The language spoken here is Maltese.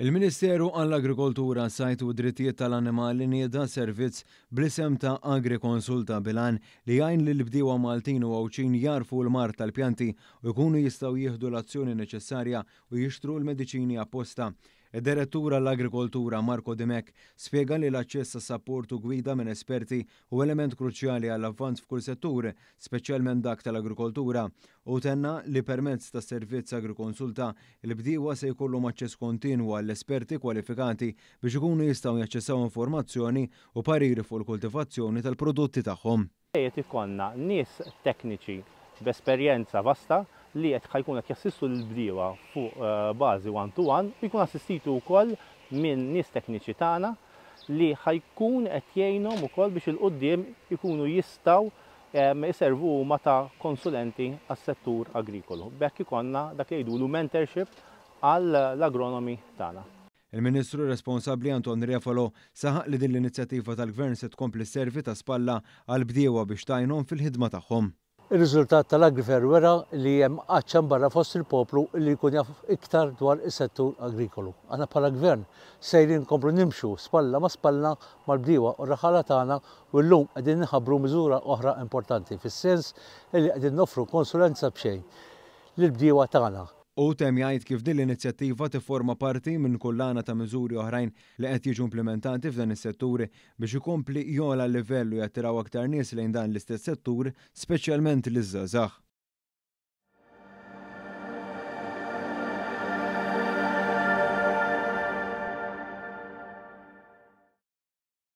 Il-Ministeru għall-Agrikoltura, Sajt u Drittijiet tal-Annimali nieda servizz bl-isem ta' AgriConsulta bilan li jgħin li l-bdiewa Maltin u Għawċin jarfu l-mart tal-pjanti u jkunu jistgħu jieħdu l-azzjoni neċessarja u jixtru l-mediċini apposta. Id-Direttura l-Agrikoltura Marco Dimek spjega li l-aċċess għas-sapportu gwida minn esperti u element kruċjali għall-avvanz f'kull settur, speċjalment dak tal-agrikoltura, u tenna li permezz tas servizz AgriConsulta il-bdiewa se jkollhom aċċess kontinwu għall-esperti kwalifikati biex ikunu jistgħu jaċċessaw informazzjoni u pariri fuq il-kultivazzjoni tal-prodotti tagħhom. Qed ikollna nies tekniċi b'esperjenza vasta li qed ħajkun qed jassistu l-bdiewa fuq bażi one-to-one u jkun assistitu wkoll minn nies tekniċi tagħna li ħajkun qed jgħinhom ukoll biex il-qudiem ikunu jistgħu jservu huma ta' konsulenti għas-settur agrikolu. B'hekk ikollna dak li jgħidulu mentorship għall-agronomi tagħna. Il-Ministru responsabbli Anton Refalo saħaq li din l-inizjattiva tal-Gvern se tkompli sservi ta' spalla għall-bdiewa biex tajnhom fil-ħidma tagħhom. Ir-riżultat tal-Agrifer wera li hemm qaċċan barra fost il-poplu li jkun jaf iktar dwar is-settur agrikolu. Aħna bħala Gvern sejrin nkomplu nimxu spalla ma' spalla mal-bdiewa u r-raħala tagħna u llum qegħdin inħabbru miżura oħra importanti fis-sens li qegħdin noffru konsulenza b'xejn lill-bdiewa tagħna. U tem jgħid kif din l-inizjattiva tifforma parti minn kullana ta' miżuri oħrajn li qed jiġu implementati f'dan is-setturi biex ikompli jola l-livellu jattiraw aktar nies lejn dan l-istess settur, speċjalment liż-żgħażagħ.